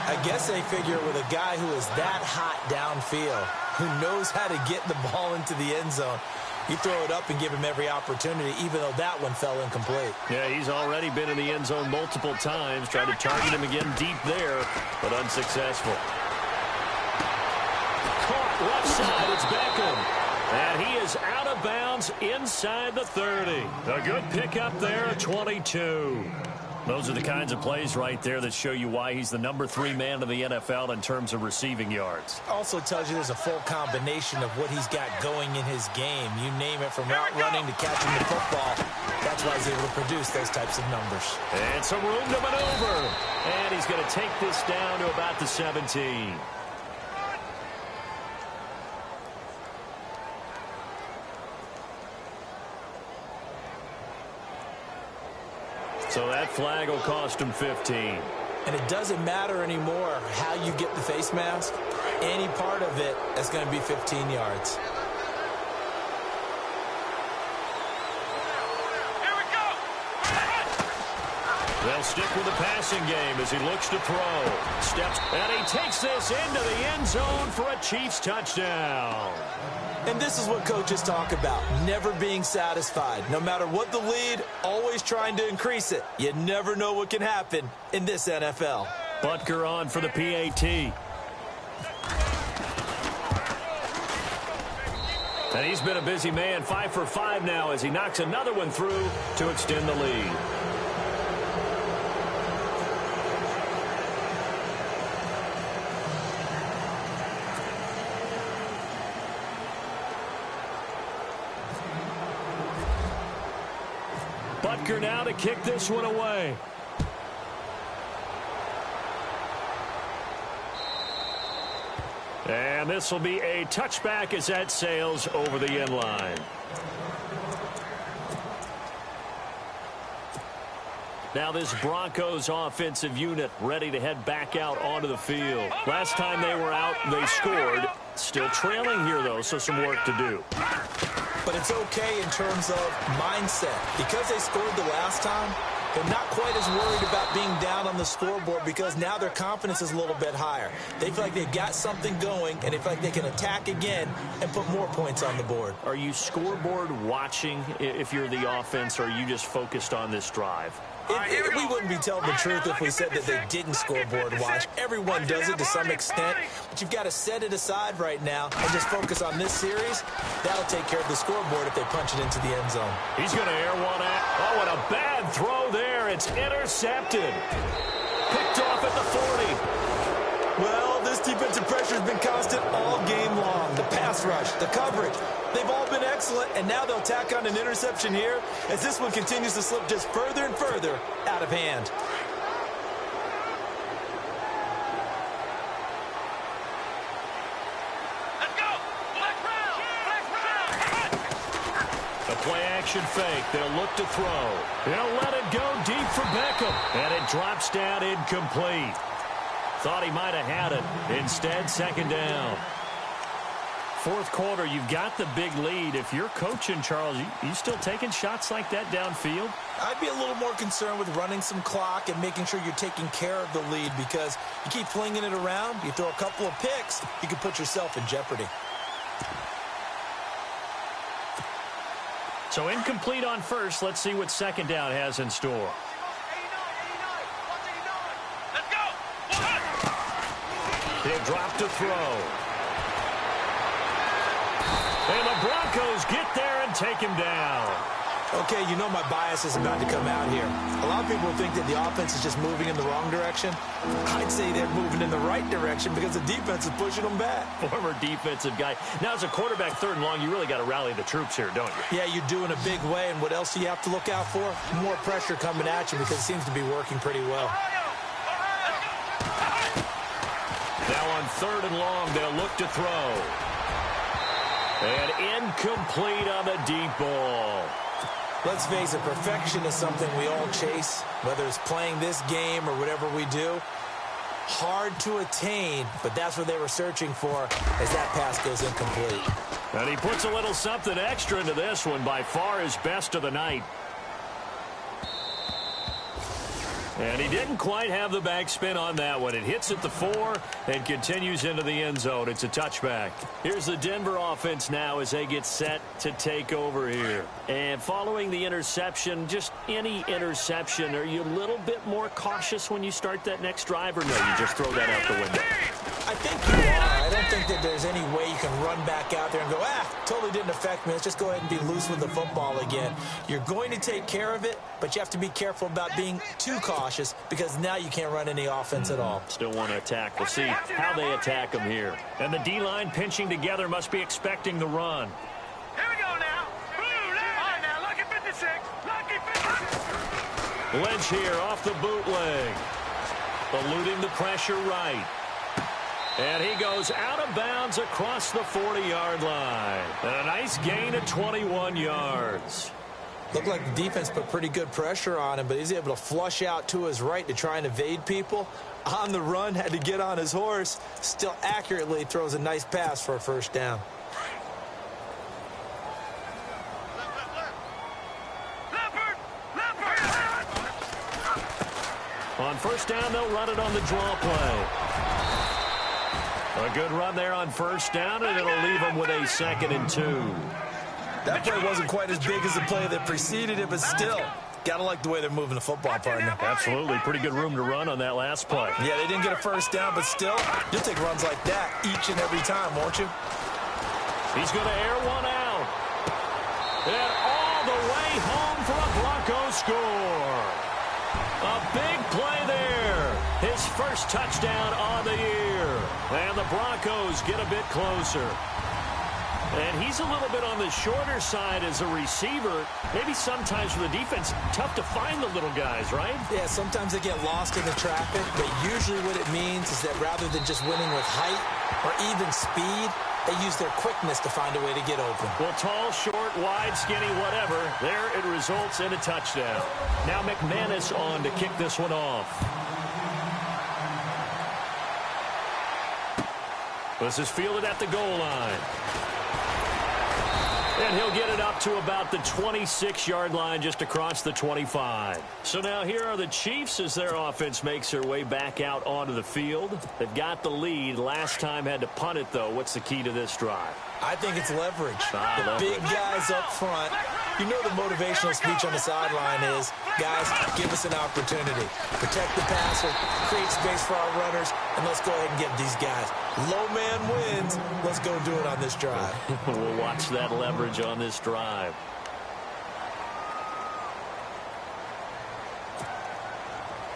I guess they figure with a guy who is that hot downfield, who knows how to get the ball into the end zone, you throw it up and give him every opportunity, even though that one fell incomplete. Yeah, he's already been in the end zone multiple times, tried to target him again deep there, but unsuccessful. Caught left side, it's Beckham. And he is out of bounds inside the 30. A good pickup there, 22. Those are the kinds of plays right there that show you why he's the number 3 man in the NFL in terms of receiving yards. Also tells you there's a full combination of what he's got going in his game. You name it, from route running to catching the football. That's why he's able to produce those types of numbers. And some room to maneuver. And he's going to take this down to about the 17. So that flag will cost him 15. And it doesn't matter anymore how you get the face mask. Any part of it is going to be 15 yards. They'll stick with the passing game as he looks to throw. Steps, and he takes this into the end zone for a Chiefs touchdown. And this is what coaches talk about, never being satisfied. No matter what the lead, always trying to increase it. You never know what can happen in this NFL. Butker on for the PAT. And he's been a busy man, 5 for 5 now as he knocks another one through to extend the lead. Butker now to kick this one away. And this will be a touchback as that sails over the end line. Now this Broncos offensive unit ready to head back out onto the field. Last time they were out, they scored. Still trailing here, though, so some work to do. But it's okay in terms of mindset. Because they scored the last time, they're not quite as worried about being down on the scoreboard because now their confidence is a little bit higher. They feel like they've got something going, and they feel like they can attack again and put more points on the board. Are you scoreboard watching if you're the offense, or are you just focused on this drive? We wouldn't be telling the truth if we said that they didn't scoreboard watch. Everyone does it to some extent, but you've got to set it aside right now and just focus on this series. That'll take care of the scoreboard if they punch it into the end zone. He's going to air one out. Oh, and a bad throw there. It's intercepted. Picked off at the 40. Well, this defensive pressure has been constant all game long. The pass rush, the coverage, they've all been excellent, and now they'll tack on an interception here as this one continues to slip just further and further out of hand. Let's go! Flex round! A play-action fake. They'll look to throw. They'll let it go deep for Beckham, and it drops down incomplete. Thought he might have had it. Instead, second down. Fourth quarter, you've got the big lead. If you're coaching, Charles, you still taking shots like that downfield? I'd be a little more concerned with running some clock and making sure you're taking care of the lead because you keep flinging it around, you throw a couple of picks, you can put yourself in jeopardy. So incomplete on first. Let's see what second down has in store. They drop to throw. And the Broncos get there and take him down. Okay, you know my bias is about to come out here. A lot of people think that the offense is just moving in the wrong direction. I'd say they're moving in the right direction because the defense is pushing them back. Former defensive guy. Now, as a quarterback, third and long, you really got to rally the troops here, don't you? Yeah, you do in a big way. And what else do you have to look out for? More pressure coming at you because it seems to be working pretty well. Now on third and long, they'll look to throw. And incomplete on the deep ball. Let's face it, perfection is something we all chase, whether it's playing this game or whatever we do. Hard to attain, but that's what they were searching for as that pass goes incomplete. And he puts a little something extra into this one, by far his best of the night. And he didn't quite have the backspin on that one. It hits at the 4 and continues into the end zone. It's a touchback. Here's the Denver offense now as they get set to take over here. And following the interception, just any interception, are you a little bit more cautious when you start that next drive, or no, you just throw that out the window? I think you are. I don't think that there's any way you can run back out there and go, totally didn't affect me. Let's just go ahead and be loose with the football again. You're going to take care of it, but you have to be careful about being too cautious because now you can't run any offense at all. Still want to attack. We'll see how they attack them here. And the D-line pinching together must be expecting the run. Here we go now. All right, now, lucky 56. Lucky 56. Lynch here off the bootleg. Eluding the pressure right. And he goes out of bounds across the 40-yard line. And a nice gain of 21 yards. Looked like the defense put pretty good pressure on him, but he's able to flush out to his right to try and evade people. On the run, had to get on his horse. Still accurately throws a nice pass for a first down. On first down, they'll run it on the draw play. A good run there on first down, and it'll leave them with a 2nd and 2. That play wasn't quite as big as the play that preceded it, but still, gotta like the way they're moving the football, partner. Absolutely. Pretty good room to run on that last play. Yeah, they didn't get a first down, but still, you'll take runs like that each and every time, won't you? He's going to air one out. And all the way home for a Broncos score. A big play there. His first touchdown on the year. And the Broncos get a bit closer. And he's a little bit on the shorter side as a receiver. Maybe sometimes for the defense, tough to find the little guys, right? Yeah, sometimes they get lost in the traffic, but usually what it means is that rather than just winning with height or even speed, they use their quickness to find a way to get open. Well, tall, short, wide, skinny, whatever, there it results in a touchdown. Now McManus on to kick this one off. This is fielded at the goal line. And he'll get it up to about the 26-yard line just across the 25. So now here are the Chiefs as their offense makes their way back out onto the field. They've got the lead. Last time had to punt it, though. What's the key to this drive? I think it's leverage. The big guys up front. You know the motivational speech on the sideline is, guys, give us an opportunity. Protect the passer, create space for our runners, and let's go ahead and get these guys. Low man wins. Let's go do it on this drive. We'll watch that leverage on this drive.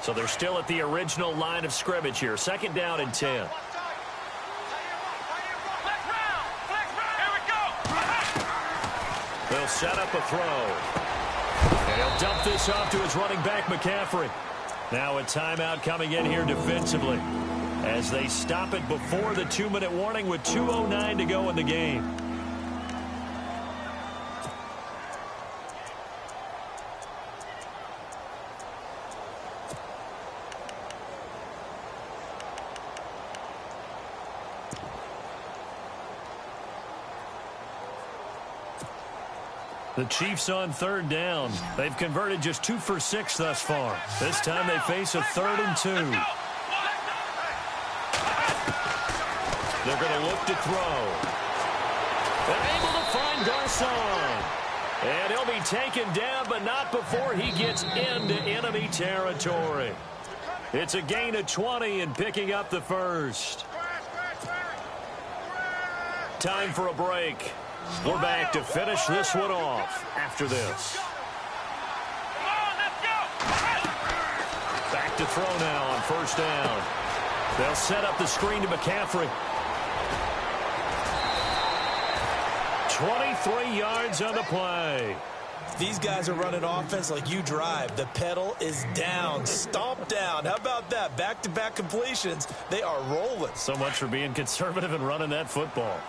So they're still at the original line of scrimmage here. 2nd down and 10. They'll set up a throw. And he'll dump this off to his running back, McCaffrey. Now a timeout coming in here defensively as they stop it before the 2-minute warning with 2:09 to go in the game. The Chiefs on 3rd down. They've converted just 2 for 6 thus far. This time they face a 3rd and 2. They're going to look to throw. They're able to find Garcon. And he'll be taken down, but not before he gets into enemy territory. It's a gain of 20 and picking up the first. Time for a break. We're back to finish this one off after this. Back to throw now on 1st down. They'll set up the screen to McCaffrey. 23 yards on the play. These guys are running offense like you drive. The pedal is down, stomp down. How about that? Back-to-back completions. They are rolling. So much for being conservative and running that football.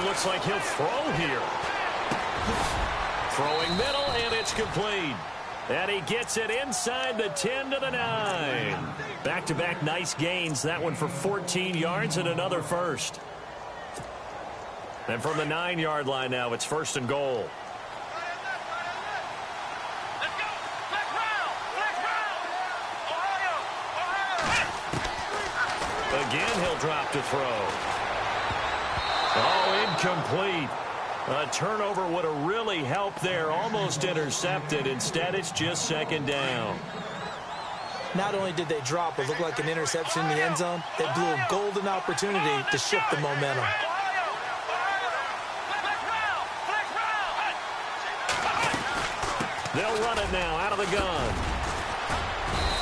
Looks like he'll throw here. Throwing middle, and it's complete. And he gets it inside the 10 to the 9. Back-to-back nice gains. That one for 14 yards and another first. And from the 9-yard line now, it's 1st and goal. Again, he'll drop to throw. Oh, incomplete. A turnover would have really helped there. Almost intercepted. Instead, it's just 2nd down. Not only did they drop what looked like an interception in the end zone, they blew a golden opportunity to shift the momentum. They'll run it now out of the gun.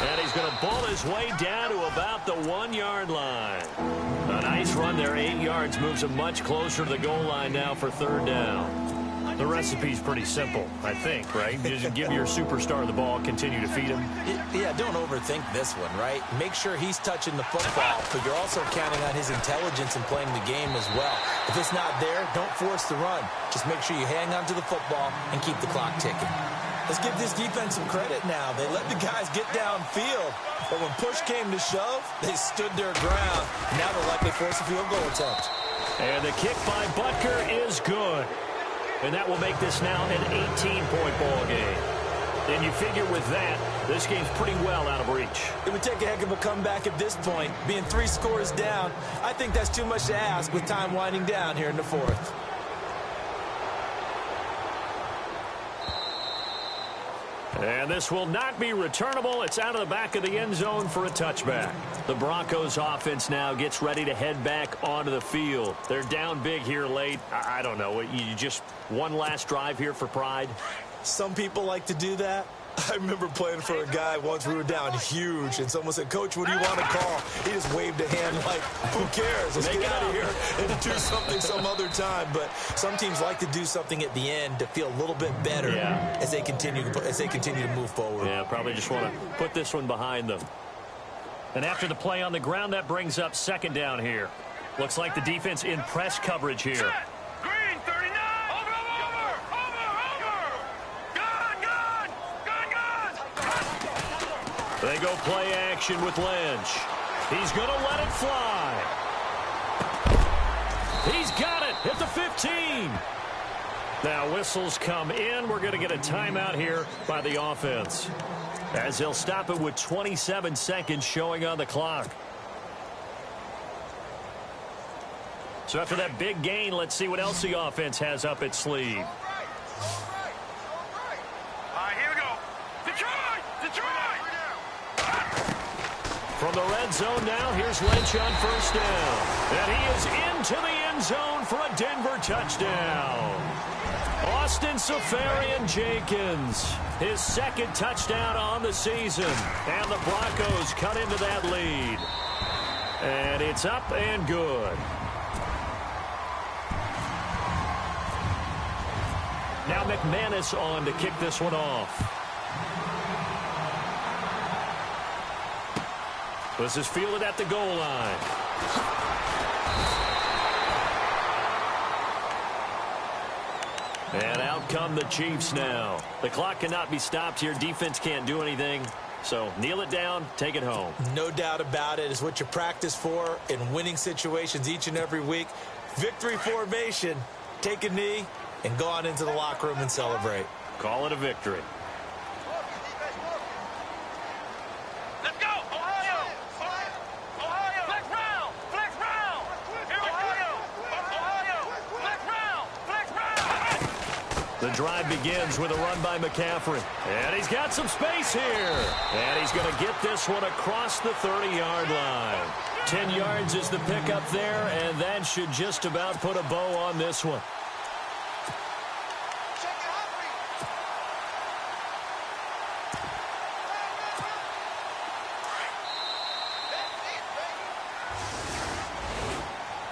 And he's going to ball his way down to about the 1-yard line. A nice run there, 8 yards, moves him much closer to the goal line now for 3rd down. The recipe's pretty simple, I think, right? Just give your superstar the ball, continue to feed him. Yeah, don't overthink this one, right? Make sure he's touching the football, but you're also counting on his intelligence in playing the game as well. If it's not there, don't force the run. Just make sure you hang on to the football and keep the clock ticking. Let's give this defense some credit now. They let the guys get downfield, but when push came to shove, they stood their ground. Now they'll likely force a field goal attempt. And the kick by Butker is good. And that will make this now an 18-point ball game. And you figure with that, this game's pretty well out of reach. It would take a heck of a comeback at this point. Being 3 scores down, I think that's too much to ask with time winding down here in the 4th. And this will not be returnable. It's out of the back of the end zone for a touchback. The Broncos offense now gets ready to head back onto the field. They're down big here late. I don't know. You just one last drive here for pride? Some people like to do that. I remember playing for a guy once. We were down huge, and someone said, "Coach, what do you want to call?" He just waved a hand like, "Who cares? Let's get out of here and do something some other time." But some teams like to do something at the end to feel a little bit better as they continue to move forward. Yeah, probably just want to put this one behind them. And after the play on the ground, that brings up second down here. Looks like the defense in press coverage here. Green, 39. Over. Gun. They go play action with Lynch. He's going to let it fly. He's got it at the 15. Now whistles come in. We're going to get a timeout here by the offense, as they'll stop it with 27 seconds showing on the clock. So after that big gain, let's see what else the offense has up its sleeve. All right, here we go. Detroit! From the red zone now, here's Lynch on first down. And he is into the end zone for a Denver touchdown. Austin Seferian-Jenkins, his second touchdown on the season. And the Broncos cut into that lead. And it's up and good. Now McManus on to kick this one off. This is fielded at the goal line. And out come the Chiefs now. The clock cannot be stopped here. Defense can't do anything. So kneel it down, take it home. No doubt about it. It's what you practice for in winning situations each and every week. Victory formation. Take a knee and go on into the locker room and celebrate. Call it a victory. Let's go! Ohio! Flex round! Here we go! Ohio! Flex round! The drive begins with a run by McCaffrey. And he's got some space here. And he's going to get this one across the 30-yard line. 10 yards is the pickup there, and that should just about put a bow on this one.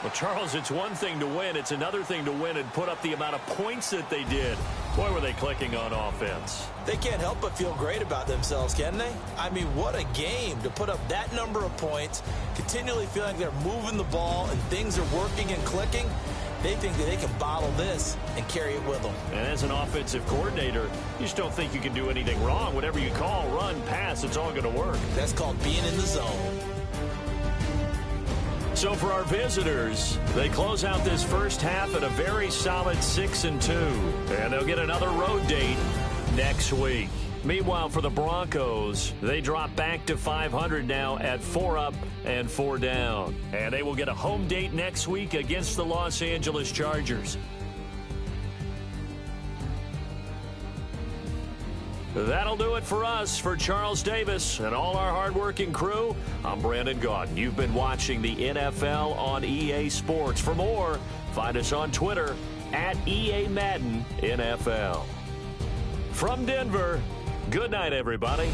Well, Charles, it's one thing to win. It's another thing to win and put up the amount of points that they did. Boy, were they clicking on offense. They can't help but feel great about themselves, can they? I mean, what a game to put up that number of points, continually feel like they're moving the ball and things are working and clicking. They think that they can bottle this and carry it with them. And as an offensive coordinator, you just don't think you can do anything wrong. Whatever you call, run, pass, it's all going to work. That's called being in the zone. So for our visitors, they close out this first half at a very solid 6-2. And they'll get another road date next week. Meanwhile, for the Broncos, they drop back to 500 now at 4 up and 4 down. And they will get a home date next week against the Los Angeles Chargers. That'll do it for us. For Charles Davis and all our hardworking crew, I'm Brandon Gaudin. You've been watching the NFL on EA Sports. For more, find us on Twitter at EA Madden NFL. From Denver, good night, everybody.